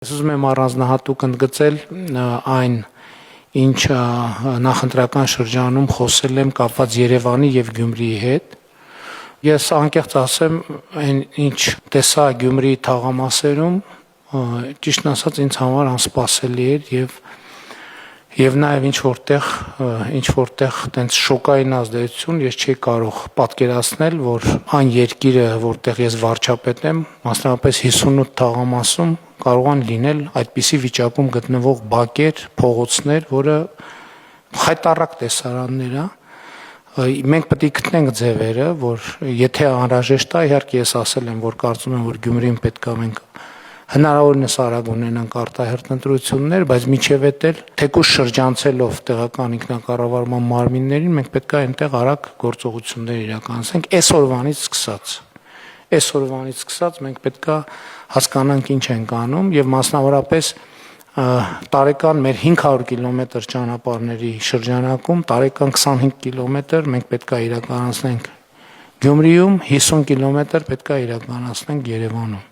Ես ուզում եմ առանձնահատուկ ընդգծել այն, ինչ նախընտրական շրջանում խոսել եմ կապված Երևանի եւ Գյումրիի հետ։ Ես անկեղծ ասեմ, այն ինչ տեսա Գյումրիի թաղամասերում, ճիշտն ասած ինձ համար անսպասելի էր եւ նաեւ ինչ որտեղ տենց շոկային ազդեցություն ես չի կարող պատկերացնել, որ այն երկիրը, որտեղ ես վարչապետ եմ, մասնավորապես 58 թաղամասում կարող են լինել այդպիսի վիճակում գտնվող բակեր, փողոցներ, որը խայտառակ տեսարաններ է։ Մենք պետք է գտնենք ձևերը, որ եթե անհրաժեշտ է, իհարկե ես ասել եմ, որ կարծում եմ, որ Գյումրին պետք է մենք հնարավորինս արագ ունենանք արտահերթ ընտրություններ, բայց միջև էդ էլ թեկուզ շրջանցելով տեղական ինքնակառավարման մարմիններին, մենք պետք է այնտեղ արագ գործողություններ իրականացնենք այսօրվանից սկսած մենք պետք է հասկանանք ինչ ենք անում եւ մասնավորապես տարեկան մեր 500 կիլոմետր ճանապարհների շրջանակում տարեկան 25 կիլոմետր մենք պետք է իրականացնենք Գյումրիում, 50 կիլոմետր պետք է իրականացնենք Երևանում։